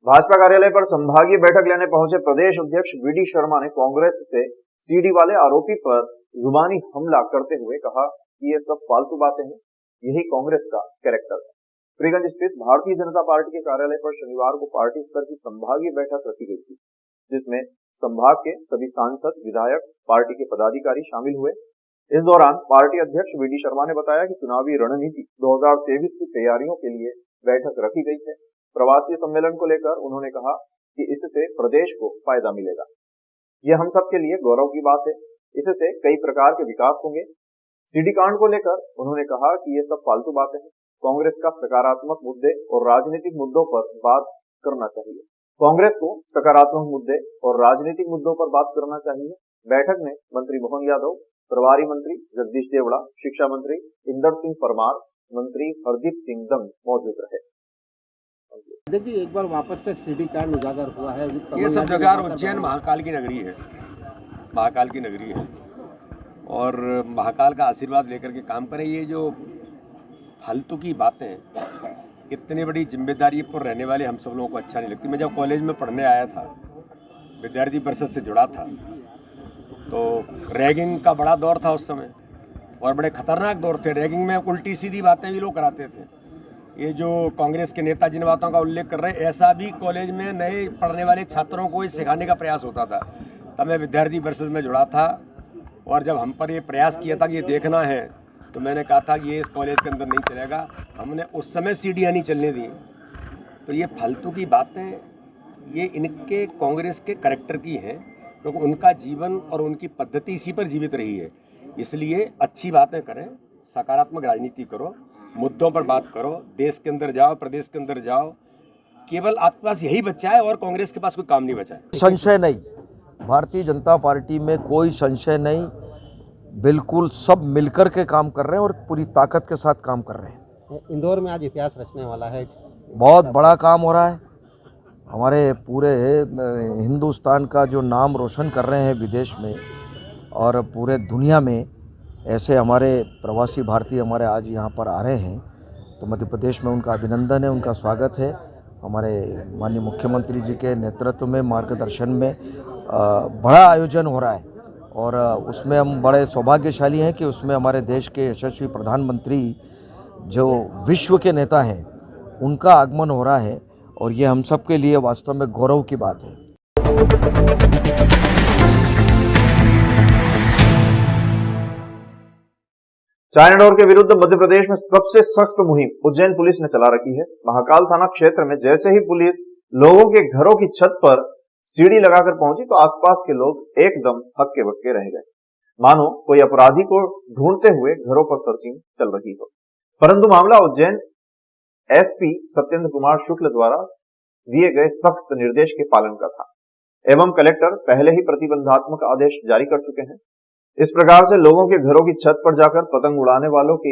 भाजपा कार्यालय पर संभागीय बैठक लेने पहुंचे प्रदेश अध्यक्ष वीडी शर्मा ने कांग्रेस से सीडी वाले आरोपी पर जुबानी हमला करते हुए कहा कि ये सब फालतू बातें हैं, यही कांग्रेस का कैरेक्टर है। फ्रीगंज स्थित भारतीय जनता पार्टी के कार्यालय पर शनिवार को पार्टी स्तर की संभागीय बैठक रखी गई थी, जिसमें संभाग के सभी सांसद, विधायक, पार्टी के पदाधिकारी शामिल हुए। इस दौरान पार्टी अध्यक्ष वीडी शर्मा ने बताया कि चुनावी रणनीति 2023 की तैयारियों के लिए बैठक रखी गई है। प्रवासी सम्मेलन को लेकर उन्होंने कहा कि इससे प्रदेश को फायदा मिलेगा, यह हम सब के लिए गौरव की बात है, इससे कई प्रकार के विकास होंगे। सीडी कांड को लेकर उन्होंने कहा कि ये सब फालतू बातें हैं, कांग्रेस का सकारात्मक मुद्दे और राजनीतिक मुद्दों पर बात करना चाहिए। कांग्रेस को सकारात्मक मुद्दे और राजनीतिक मुद्दों पर बात करना चाहिए। बैठक में मंत्री मोहन यादव, प्रभारी मंत्री जगदीश देवड़ा, शिक्षा मंत्री इंदर सिंह परमार, मंत्री हरदीप सिंह दंग मौजूद रहे। देखिए, एक बार वापस से सीडी कांड उजागर हुआ है। ये सब जगह उज्जैन महाकाल की नगरी है, महाकाल की नगरी है और महाकाल का आशीर्वाद लेकर के काम करें। ये जो फालतू की बातें, इतनी बड़ी जिम्मेदारी पर रहने वाले हम सब लोगों को अच्छा नहीं लगती। मैं जब कॉलेज में पढ़ने आया था, विद्यार्थी परिषद से जुड़ा था, तो रैगिंग का बड़ा दौर था उस समय और बड़े खतरनाक दौर थे। रैगिंग में उल्टी सीधी बातें भी लोग कराते थे। ये जो कांग्रेस के नेता जिन बातों का उल्लेख कर रहे हैं, ऐसा भी कॉलेज में नए पढ़ने वाले छात्रों को सिखाने का प्रयास होता था। तब मैं विद्यार्थी परिषद में जुड़ा था और जब हम पर ये प्रयास किया था कि ये देखना है, तो मैंने कहा था कि ये इस कॉलेज के अंदर नहीं चलेगा। हमने उस समय सीढ़ियाँ नहीं चलने दी। तो ये फालतू की बातें, ये इनके कांग्रेस के कैरेक्टर की हैं, क्योंकि उनका जीवन और उनकी पद्धति इसी पर जीवित रही है। इसलिए अच्छी बातें करें, सकारात्मक राजनीति करो, मुद्दों पर बात करो, देश के अंदर जाओ, प्रदेश के अंदर जाओ। केवल आपके पास यही बचा है और कांग्रेस के पास कोई काम नहीं बचा है। संशय नहीं, भारतीय जनता पार्टी में कोई संशय नहीं, बिल्कुल सब मिलकर के काम कर रहे हैं और पूरी ताकत के साथ काम कर रहे हैं। इंदौर में आज इतिहास रचने वाला है, बहुत बड़ा काम हो रहा है। हमारे पूरे हिंदुस्तान का जो नाम रोशन कर रहे हैं विदेश में और पूरे दुनिया में, ऐसे हमारे प्रवासी भारतीय हमारे आज यहाँ पर आ रहे हैं, तो मध्य प्रदेश में उनका अभिनंदन है, उनका स्वागत है। हमारे माननीय मुख्यमंत्री जी के नेतृत्व में, मार्गदर्शन में बड़ा आयोजन हो रहा है और उसमें हम बड़े सौभाग्यशाली हैं कि उसमें हमारे देश के यशस्वी प्रधानमंत्री जो विश्व के नेता हैं, उनका आगमन हो रहा है और ये हम सब के लिए वास्तव में गौरव की बात है। चाइना डोर के विरुद्ध मध्य प्रदेश में सबसे सख्त मुहिम उज्जैन पुलिस ने चला रखी है। महाकाल थाना क्षेत्र में जैसे ही पुलिस लोगों के घरों की छत पर सीढ़ी लगाकर पहुंची, तो आसपास के लोग एकदम हक्के बक्के रह गए, मानो कोई अपराधी को ढूंढते हुए घरों पर सर्चिंग चल रही हो। परंतु मामला उज्जैन एसपी सत्येंद्र कुमार शुक्ल द्वारा दिए गए सख्त निर्देश के पालन का था एवं कलेक्टर पहले ही प्रतिबंधात्मक आदेश जारी कर चुके हैं। इस प्रकार से लोगों के घरों की छत पर जाकर पतंग उड़ाने वालों के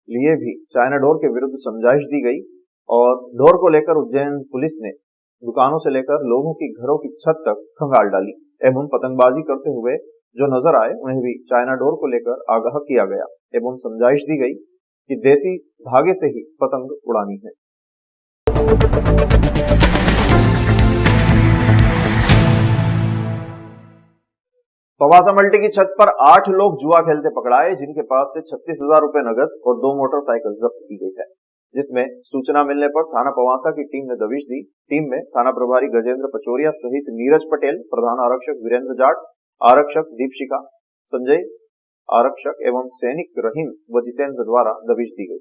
लिए भी चाइना डोर के विरुद्ध समझाइश दी गई और डोर को लेकर उज्जैन पुलिस ने दुकानों से लेकर लोगों की घरों की छत तक खंगाल डाली एवं पतंगबाजी करते हुए जो नजर आए, उन्हें भी चाइना डोर को लेकर आगाह किया गया एवं समझाइश दी गई कि देसी धागे से ही पतंग उड़ानी है। पवासा मल्टी की छत पर 8 लोग जुआ खेलते पकड़ाए, जिनके पास से 36,000 रुपए नगद और 2 मोटरसाइकिल जब्त की गई है, जिसमें सूचना मिलने पर थाना पवासा की टीम ने दबिश दी। टीम में थाना प्रभारी गजेंद्र पचोरिया सहित नीरज पटेल, प्रधान आरक्षक वीरेंद्र जाट, आरक्षक दीपशिका, संजय आरक्षक एवं सैनिक रहीम व जितेंद्र द्वारा दबिश दी गई।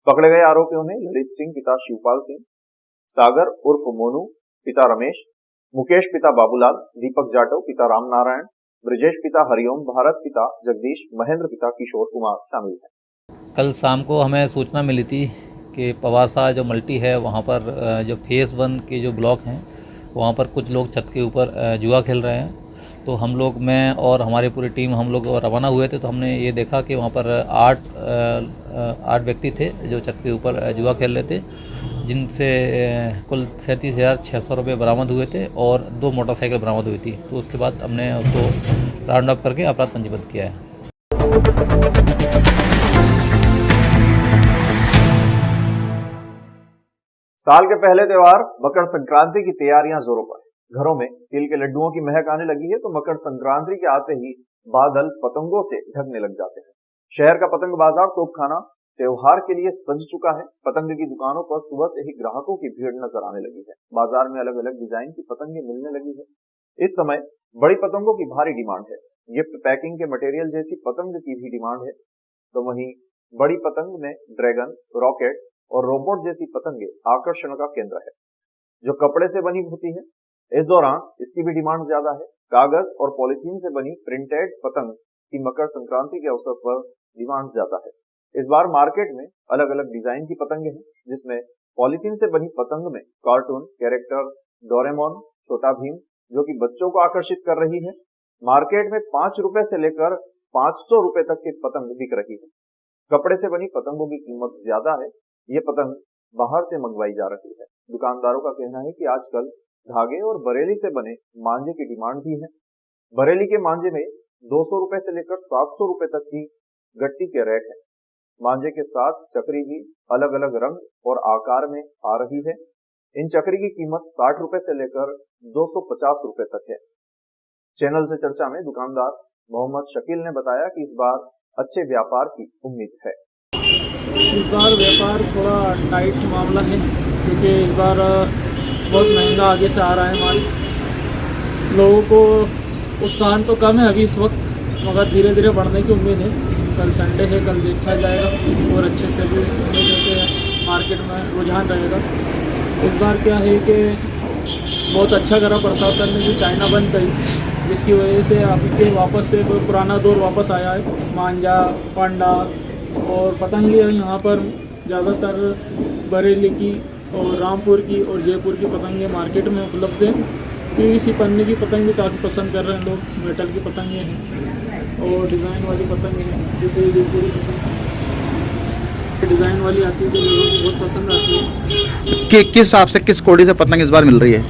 पकड़े गए आरोपियों ने ललित सिंह पिता शिवपाल सिंह, सागर उर्फ मोनू पिता रमेश, मुकेश पिता बाबूलाल, दीपक जाटव पिता रामनारायण, ब्रजेश पिता हरिओम, भारत पिता जगदीश, महेंद्र पिता किशोर कुमार शामिल हैं। कल शाम को हमें सूचना मिली थी कि पवासा जो मल्टी है, वहाँ पर जो फेज़ 1 के जो ब्लॉक हैं, वहाँ पर कुछ लोग छत के ऊपर जुआ खेल रहे हैं। तो हम लोग, मैं और हमारी पूरी टीम, हम लोग रवाना हुए थे। तो हमने ये देखा कि वहाँ पर 8 व्यक्ति थे जो छत के ऊपर जुआ खेल रहे थे, जिनसे कुल 37,600 रुपये बरामद हुए थे और 2 मोटरसाइकिल बरामद हुई थी। तो उसके बाद हमने उसको राउंड अप करके अपराध पंजीबद्ध किया है। साल के पहले त्योहार मकर संक्रांति की तैयारियां जोरों पर है। घरों में तिल के लड्डुओं की महक आने लगी है तो मकर संक्रांति के आते ही बादल पतंगों से ढकने लग जाते हैं। शहर का पतंग बाजार तोपखाना त्योहार के लिए सज चुका है। पतंग की दुकानों पर सुबह से ही ग्राहकों की भीड़ नजर आने लगी है। बाजार में अलग अलग डिजाइन की पतंगें मिलने लगी है। इस समय बड़ी पतंगों की भारी डिमांड है। गिफ्ट पैकिंग के मटेरियल जैसी पतंग की भी डिमांड है। तो वहीं बड़ी पतंग में ड्रैगन, रॉकेट और रोबोट जैसी पतंगे आकर्षण का केंद्र है, जो कपड़े से बनी होती है। इस दौरान इसकी भी डिमांड ज्यादा है। कागज और पॉलिथीन से बनी प्रिंटेड पतंग की मकर संक्रांति के अवसर पर डिमांड ज्यादा है। इस बार मार्केट में अलग अलग डिजाइन की पतंगे हैं, जिसमें पॉलिथीन से बनी पतंग में कार्टून कैरेक्टर, डोरेमोन, छोटा भीम जो कि बच्चों को आकर्षित कर रही है। मार्केट में 5 रुपए से लेकर 500 रुपए तक की पतंग बिक रही है। कपड़े से बनी पतंगों की कीमत ज्यादा है। ये पतंग बाहर से मंगवाई जा रही है। दुकानदारों का कहना है कि आजकल धागे और बरेली से बने मांझे की डिमांड भी है। बरेली के मांझे में 200 रुपए से लेकर 700 रुपए तक की गट्टी के रेट है। मांझे के साथ चक्री भी अलग अलग रंग और आकार में आ रही है। इन चक्री की कीमत 60 रुपए से लेकर 250 रुपए तक है। चैनल से चर्चा में दुकानदार मोहम्मद शकील ने बताया कि इस बार अच्छे व्यापार की उम्मीद है। इस बार व्यापार थोड़ा टाइट मामला है, क्योंकि इस बार बहुत महंगा आगे से आ रहा है माल। लोगों को उत्साह तो कम है अभी इस वक्त, मगर धीरे धीरे बढ़ने की उम्मीद है। कल संडे है, कल देखा जाएगा और अच्छे से भी उम्मीद है कि मार्केट में रुझान रहेगा। इस बार क्या है कि बहुत अच्छा करा प्रशासन ने जो चाइना बंद करी, जिसकी वजह से अभी के वापस से कोई पुराना दौर वापस आया है। मांझा, पांडा और पतंग यहाँ पर ज़्यादातर बरेली की और रामपुर की और जयपुर की पतंगे मार्केट में उपलब्ध हैं। पीवीसी पन्ने की पतंग भी काफ़ी पसंद कर रहे हैं लोग। मेटल की पतंगे हैं और डिज़ाइन वाली पतंग हैं, जैसे जयपुरी पतंग डिज़ाइन वाली आती है, जो लोगों को बहुत पसंद आती है। किस हिसाब से किस कोड़ी से पतंग इस बार मिल रही है?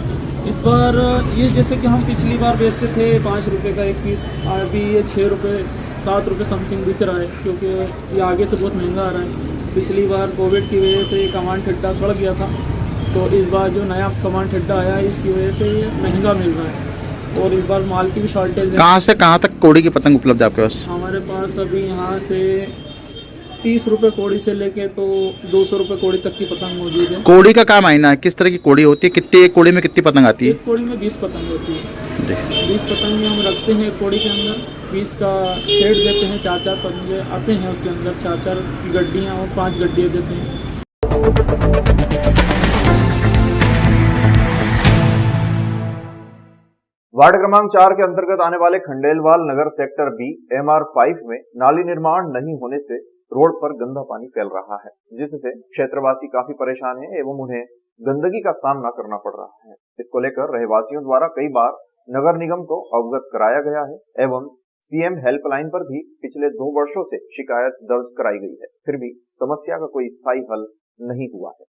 इस बार ये जैसे कि हम पिछली बार बेचते थे 5 रुपये का एक पीस, अभी ये 6 रुपये 7 रुपये समथिंग बिक रहा है, क्योंकि ये आगे से बहुत महंगा आ रहा है। पिछली बार कोविड की वजह से कमांड ठड्डा सड़ गया था, तो इस बार जो नया कमांड ठड्डा आया है इसकी वजह से ये महंगा मिल रहा है। और इस बार माल की भी शॉर्टेज है। कहाँ से कहाँ तक कोड़ी की पतंग उपलब्ध है आपके पास? हमारे पास अभी यहाँ से 30 रुपये कोड़ी से लेके तो 200 रुपये कोड़ी तक की पतंग मौजूद है। कोड़ी का क्या मायना है? किस तरह की कोड़ी होती है? कितने एक कोड़ी में कितनी पतंग आती है? एक कोड़ी में 20 पतंग होती है। 20 पतंग हम रखते हैं एक कोड़ी के अंदर। 20 का सेट देते हैं, 4-4 पतंगे आते हैं उसके अंदर, 4-4 गड्डियाँ और 5 गड्डियाँ देते हैं। वार्ड क्रमांक 4 के अंतर्गत आने वाले खंडेलवाल नगर सेक्टर बी MR5 में नाली निर्माण नहीं होने से रोड पर गंदा पानी फैल रहा है, जिससे क्षेत्रवासी काफी परेशान हैं एवं उन्हें गंदगी का सामना करना पड़ रहा है। इसको लेकर रहवासियों द्वारा कई बार नगर निगम को अवगत कराया गया है एवं CM हेल्पलाइन पर भी पिछले 2 वर्षों से शिकायत दर्ज कराई गई है, फिर भी समस्या का कोई स्थायी हल नहीं हुआ है।